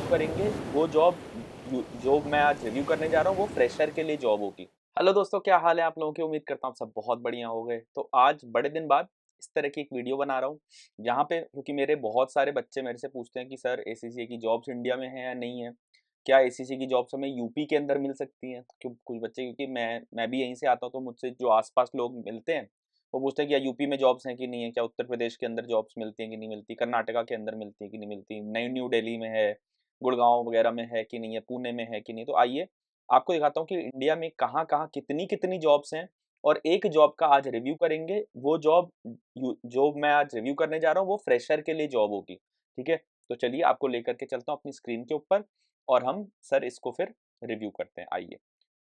करेंगे वो जॉब जो मैं आज रिव्यू करने जा रहा हूँ वो फ्रेशर के लिए जॉब होगी। हेलो दोस्तों, क्या हाल है आप लोगों की? उम्मीद करता हूँ सब बहुत बढ़िया हो गए। तो आज बड़े दिन बाद इस तरह की एक वीडियो बना रहा हूँ जहाँ पे, क्योंकि मेरे बहुत सारे बच्चे मेरे से पूछते हैं कि सर एसीसी की जॉब्स इंडिया में है या नहीं है, क्या एसीसी की जॉब्स हमें यूपी के अंदर मिल सकती हैं? तो कुछ बच्चे, क्योंकि मैं भी यहीं से आता हूँ, तो मुझसे जो आसपास लोग मिलते हैं वो पूछते हैं कि या यूपी में जॉब्स हैं कि नहीं है, क्या उत्तर प्रदेश के अंदर जॉब्स मिलती हैं कि नहीं मिलती, कर्नाटका के अंदर मिलती है कि नहीं मिलती, नई न्यू दिल्ली में है, गुड़गांव वगैरह में है कि नहीं है, पुणे में है कि नहीं। तो आइए आपको दिखाता हूँ कि इंडिया में कहाँ-कहाँ कितनी-कितनी जॉब्स हैं और एक जॉब का आज रिव्यू करेंगे। वो जॉब जो मैं आज रिव्यू करने जा रहा हूँ वो फ्रेशर के लिए जॉब होगी, ठीक है? तो चलिए आपको लेकर के चलता हूँ अपनी स्क्रीन के ऊपर और हम सर इसको फिर रिव्यू करते हैं, आइए।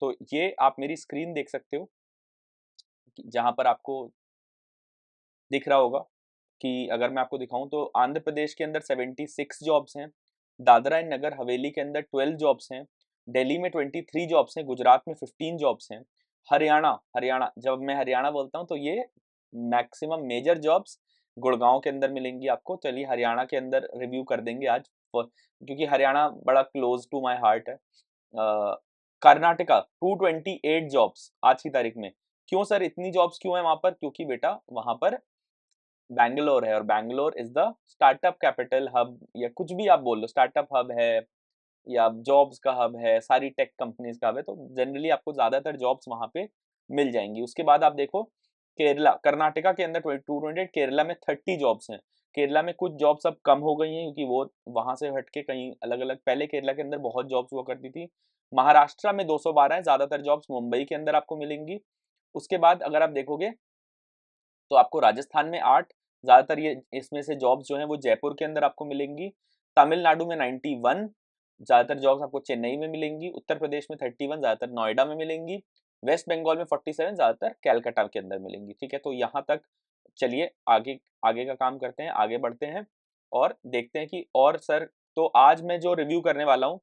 तो ये आप मेरी स्क्रीन देख सकते हो कि जहाँ पर आपको दिख रहा होगा कि अगर मैं आपको दिखाऊँ तो आंध्र प्रदेश के अंदर 76 जॉब्स हैं, दादरा एंड नगर हवेली के अंदर 12 जॉब्स हैं, दिल्ली में 23 जॉब्स हैं, गुजरात में 15 जॉब्स हैं, हरियाणा हरियाणा जब मैं हरियाणा बोलता हूँ तो ये मैक्सिमम मेजर जॉब्स गुड़गांव के अंदर मिलेंगी आपको। चलिए हरियाणा के अंदर रिव्यू कर देंगे आज क्योंकि हरियाणा बड़ा क्लोज टू माय हार्ट है। कर्नाटका 228 जॉब्स आज की तारीख में। क्यों सर इतनी जॉब्स क्यों है वहां पर? क्योंकि बेटा वहां पर बैंगलोर है और Bangalore is the startup capital hub, या कुछ भी आप बोल लो, स्टार्टअप हब है या जॉब्स का हब है, सारी टेक कंपनीज का हब है, तो जनरली आपको ज्यादातर जॉब्स वहां पे मिल जाएंगी। उसके बाद आप देखो केरला, कर्नाटका के अंदर 228, केरला में 30 जॉब्स हैं। केरला में कुछ जॉब्स अब कम हो गई हैं क्योंकि वो वहां से हटके कहीं अलग अलग, पहले केरला के अंदर बहुत जॉब्स हुआ करती थी। महाराष्ट्र में 212 है, ज्यादातर जॉब्स मुंबई के अंदर आपको मिलेंगी। उसके बाद अगर आप देखोगे तो आपको राजस्थान में 8, ज़्यादातर ये इसमें से जॉब्स जो हैं वो जयपुर के अंदर आपको मिलेंगी। तमिलनाडु में 91, ज़्यादातर जॉब्स आपको चेन्नई में मिलेंगी। उत्तर प्रदेश में 31, ज़्यादातर नोएडा में मिलेंगी। वेस्ट बंगाल में 47, ज़्यादातर कैलकाटा के अंदर मिलेंगी। ठीक है, तो यहाँ तक चलिए आगे आगे का काम करते हैं, आगे बढ़ते हैं और देखते हैं कि और सर, तो आज मैं जो रिव्यू करने वाला हूँ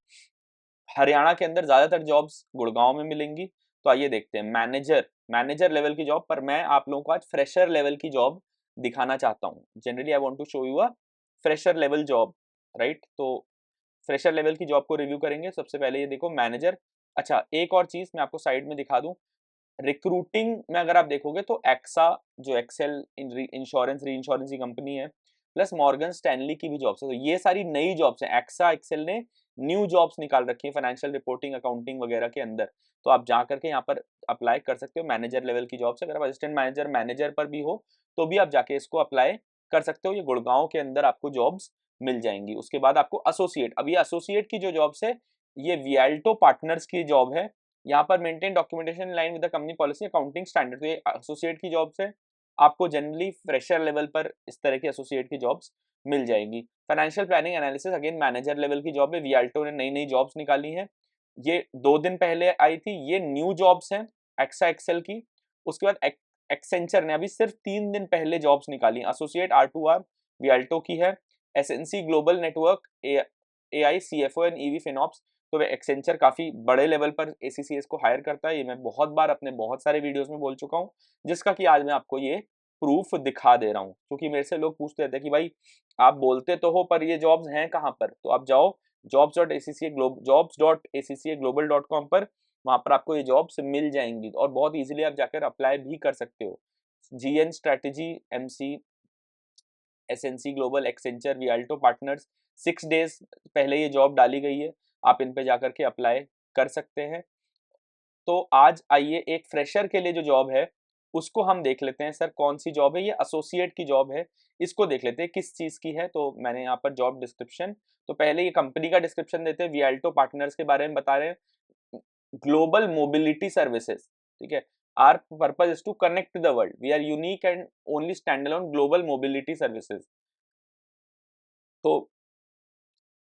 हरियाणा के अंदर ज़्यादातर जॉब्स गुड़गांव में मिलेंगी। तो आइए देखते हैं मैनेजर लेवल की जॉब, पर मैं आप लोगों को आज फ्रेशर लेवल की जॉब दिखाना चाहता हूँ। Generally I want to show you a fresher level job, right? तो फ्रेशर लेवल की जॉब को रिव्यू करेंगे। सबसे पहले ये देखो मैनेजर। अच्छा, एक और चीज़ मैं आपको साइड में दिखा दूँ, रिक्रूटिंग में अगर आप देखोगे तो एक्सा, जो एक्सेल इंश्योरेंस री इंश्योरेंस की कंपनी है, प्लस मॉर्गन स्टैनली की भी जॉब्स है। तो ये सारी नई जॉब्स हैं, एक्सा एक्सेल ने न्यू जॉब्स निकाल रखी है फाइनेंशियल रिपोर्टिंग अकाउंटिंग वगैरह के अंदर। तो आप जा करके यहाँ पर अप्लाई कर सकते हो मैनेजर लेवल की जॉब्स। अगर आप असिस्टेंट मैनेजर मैनेजर पर भी हो तो भी आप जाके इसको अप्लाई कर सकते हो। ये गुड़गांव के अंदर आपको जॉब्स मिल जाएंगी। उसके बाद आपको एसोसिएट, अब ये एसोसिएट की जो जॉब्स है ये वियाल्टो पार्टनर्स की जॉब है। यहाँ पर maintain documentation in line with the company policy accounting standard. तो ये एसोसिएट की जॉब्स है। आपको जनरली फ्रेशर लेवल पर इस तरह की एसोसिएट की जॉब्स मिल जाएगी। Financial planning analysis again manager level की जॉब है। वियाल्टो ने नई नई जॉब्स निकाली हैं, ये 2 दिन पहले आई थी। ये न्यू जॉब्स हैं एक्सा एक्सेल की। उसके बाद एक्सेंचर ने अभी सिर्फ 3 दिन पहले जॉब्स निकाली। एसोसिएट R2R वियाल्टो की है। SNC global network A I C F O and EV FinOps. तो वे एक्सेंचर काफ़ी बड़े लेवल पर एसीसीएस को हायर करता है। ये मैं बहुत बार अपने बहुत सारे वीडियोस में बोल चुका हूँ, जिसका कि आज मैं आपको ये प्रूफ दिखा दे रहा हूँ। क्योंकि मेरे से लोग पूछते रहते हैं कि भाई आप बोलते तो हो पर ये जॉब्स हैं कहाँ पर? तो आप जाओ jobs.acca global.com पर, वहाँ पर आपको ये जॉब्स मिल जाएंगी और बहुत इजीली आप जाकर अप्लाई भी कर सकते हो। GN strategy, MC, SNC global, Accenture, Vialto partners, 6 days पहले ये जॉब डाली गई है। आप इन पे जाकर के अप्लाई कर सकते हैं। तो आज आइए एक फ्रेशर के लिए जो जॉब है उसको हम देख लेते हैं। सर कौन सी जॉब है? ये एसोसिएट की जॉब है। इसको देख लेते हैं किस चीज़ की है। तो मैंने यहाँ पर जॉब डिस्क्रिप्शन, तो पहले ये कंपनी का डिस्क्रिप्शन देते हैं। वियाल्टो पार्टनर्स के बारे में बता रहे हैं, ग्लोबल मोबिलिटी सर्विसेज, ठीक है। Our purpose is to connect the world, we are unique and only stand alone global mobility services. तो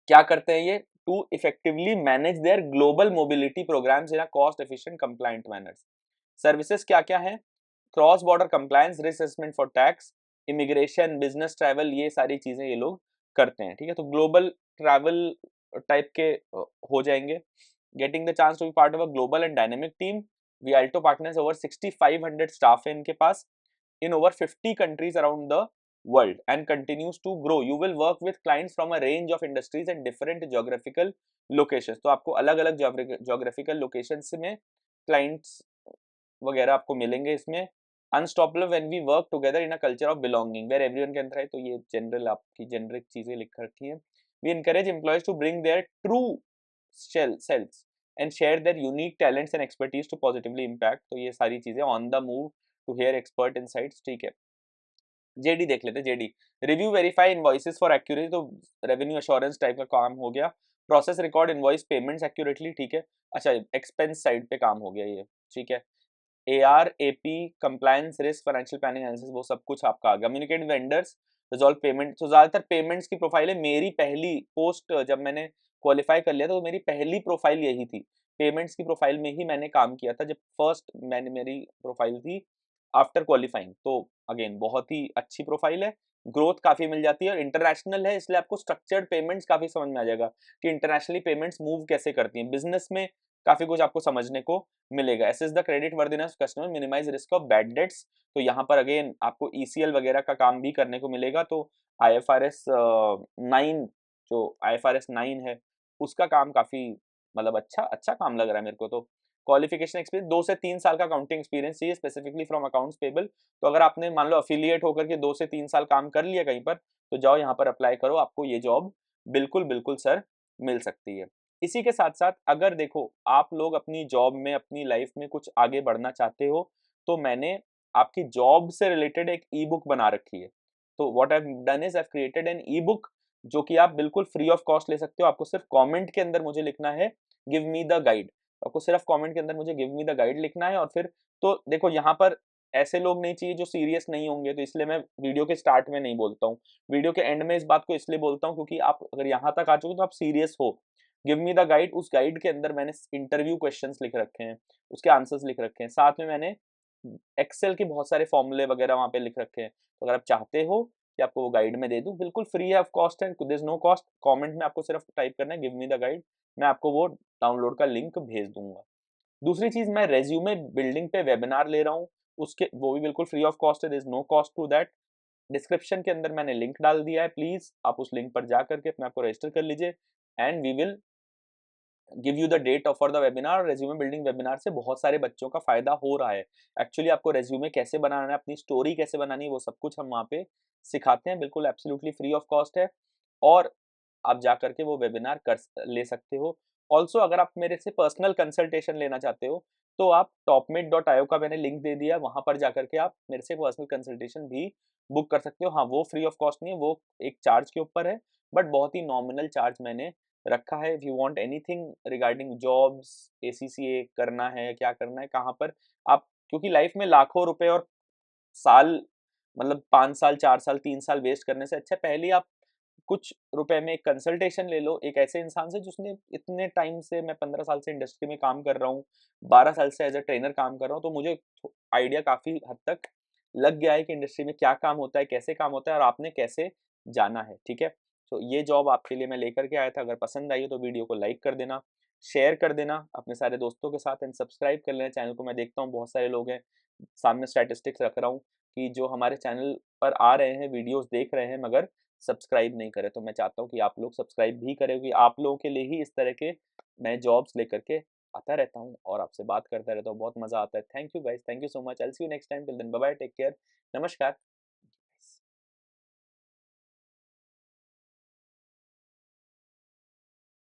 क्या करते हैं ये? To effectively manage their global mobility programs in a cost efficient compliant manner. Services क्या क्या है? Cross border compliance, risk assessment for tax, immigration, business travel, ये सारी चीजें ये लोग करते हैं, ठीक है। तो ग्लोबल ट्रैवल टाइप के हो जाएंगे। Getting the chance to be part of a global and dynamic team. Vialto partners over 6500 staff है इनके पास in over 50 countries around the world and continues to grow. You will work with clients from a range of industries and different geographical locations. तो आपको अलग अलग geographical locations में clients वगैरह आपको मिलेंगे इसमें. Unstoppable when we work together in a culture of belonging where everyone can thrive. तो ये जनरल आपकी जेनरिक चीजें लिख रखी हैं. We encourage employees to bring their true selves and share their unique talents and expertise to positively impact. तो ये सारी चीजें on the move to hear expert insights. ठीक है. जेडी देख लेते. JD review verify invoices for accuracy. तो revenue assurance type का काम हो गया. Process record invoice payments accurately. ठीक है. अच्छा एक्सपेंस साइड पे काम हो गया ये. ठीक है. AR, AP, compliance, risk, financial planning analysis, वो सब कुछ आपका आ गया. Communicate vendors, resolve payment. तो ज्यादातर पेमेंट्स की प्रोफाइल है. मेरी पहली पोस्ट जब मैंने क्वालिफाई कर लिया तो मेरी पहली प्रोफाइल यही थी. पेमेंट्स की प्रोफाइल में ही मैंने काम किया था जब फर्स्ट मैंने मेरी प्रोफाइल थी आफ्टर क्वालिफाइंग. तो अगेन बहुत ही अच्छी प्रोफाइल है. ग्रोथ काफी मिल जाती है और इंटरनेशनल है इसलिए आपको स्ट्रक्चर्ड पेमेंट्स काफी समझ में आ जाएगा कि इंटरनेशनली पेमेंट्स मूव कैसे करती हैं. बिजनेस में काफी कुछ आपको समझने को मिलेगा. Assess the credit worthiness customer, minimize risk of bad debts. तो यहाँ पर अगेन आपको ECL वगैरह का काम भी करने को मिलेगा. तो IFRS 9, जो IFRS 9 है उसका काम काफी मतलब अच्छा काम लग रहा है मेरे को. तो क्वालिफिकेशन एक्सपीरियंस 2 से 3 साल का अकाउंटिंग एक्सपीरियंस चाहिए स्पेसिफिकली फ्रॉम अकाउंट्स पेबल. तो अगर आपने मान लो अफिलिएट होकर के 2 से 3 साल काम कर लिया कहीं पर तो जाओ यहाँ पर अप्लाई करो. आपको ये जॉब बिल्कुल बिल्कुल सर मिल सकती है. इसी के साथ साथ अगर देखो आप लोग अपनी जॉब में अपनी लाइफ में कुछ आगे बढ़ना चाहते हो तो मैंने आपकी जॉब से रिलेटेड एक ई बुक बना रखी है. तो what I have done is I have created an ebook जो कि आप बिल्कुल फ्री ऑफ कॉस्ट ले सकते हो. आपको सिर्फ कमेंट के अंदर मुझे लिखना है गिव मी द गाइड. आपको सिर्फ कमेंट के अंदर मुझे गिव मी द गाइड लिखना है. और फिर तो देखो यहाँ पर ऐसे लोग नहीं चाहिए जो सीरियस नहीं होंगे. तो इसलिए मैं वीडियो के स्टार्ट में नहीं बोलता हूँ. वीडियो के एंड में इस बात को इसलिए बोलता हूँ क्योंकि आप अगर यहाँ तक आ चुके तो आप सीरियस हो. गिव मी द गाइड, उस गाइड के अंदर मैंने इंटरव्यू क्वेश्चंस लिख रखे हैं, उसके आंसर्स लिख रखे हैं. साथ में मैंने एक्सेल के बहुत सारे फॉर्मूले वगैरह वहाँ पे लिख रखे हैं. तो अगर आप चाहते हो कि आपको वो गाइड में दे दूं बिल्कुल फ्री है ऑफ कॉस्ट है. There is no cost. Comment में आपको सिर्फ टाइप करना है गिव मी द गाइड. मैं आपको वो डाउनलोड का लिंक भेज दूंगा. दूसरी चीज मैं रेज्यूमे बिल्डिंग पे वेबिनार ले रहा हूँ. उसके वो भी बिल्कुल फ्री ऑफ कॉस्ट है. There is no cost to that. Description के अंदर मैंने लिंक डाल दिया है. प्लीज आप उस लिंक पर जा करके अपने आप को रजिस्टर कर लीजिए and we will give you the date for the webinar. Resume building webinar से बहुत सारे बच्चों का फायदा हो रहा है. एक्चुअली आपको रेज्यूमे कैसे बनाना है, अपनी स्टोरी कैसे बनानी है, वो सब कुछ हम वहाँ पे सिखाते हैं. बिल्कुल एब्सोल्युटली फ्री ऑफ कॉस्ट है और आप जा करके वो वेबिनार कर ले सकते हो. ऑल्सो अगर आप मेरे से पर्सनल कंसल्टेशन लेना चाहते हो तो आप topmate.io का मैंने लिंक दे दिया. वहां पर जाकर के आप मेरे से पर्सनल कंसल्टेशन भी बुक कर सकते हो. हाँ वो फ्री ऑफ कॉस्ट नहीं है, वो एक चार्ज के ऊपर है बट बहुत ही नॉमिनल चार्ज मैंने रखा है. If you want anything regarding jobs, ACCA करना है, क्या करना है, कहाँ पर आप, क्योंकि लाइफ में लाखों रुपए और साल मतलब 5 साल 4 साल 3 साल वेस्ट करने से अच्छा पहले आप कुछ रुपए में एक कंसल्टेशन ले लो एक ऐसे इंसान से जिसने इतने टाइम से, मैं 15 साल से इंडस्ट्री में काम कर रहा हूँ, 12 साल से एज अ ट्रेनर काम कर रहा हूँ. तो मुझे आइडिया काफी हद तक लग गया है कि इंडस्ट्री में क्या काम होता है, कैसे काम होता है और आपने कैसे जाना है. ठीक है. तो ये जॉब आपके लिए मैं लेकर के आया था. अगर पसंद आई हो तो वीडियो को लाइक कर देना, शेयर कर देना अपने सारे दोस्तों के साथ एंड सब्सक्राइब कर लेना चैनल को. मैं देखता हूँ बहुत सारे लोग हैं, सामने स्टैटिस्टिक्स रख रहा हूँ कि जो हमारे चैनल पर आ रहे हैं, वीडियोस देख रहे हैं मगर सब्सक्राइब नहीं करे. तो मैं चाहता हूँ कि आप लोग सब्सक्राइब भी करें क्योंकि आप लोगों के लिए ही इस तरह के मैं जॉब्स लेकर के आता रहता हूँ और आपसे बात करता रहता हूँ. बहुत मजा आता है. Thank you guys, thank you so much. I will see you next time. Till then bye bye, take care, नमस्कार.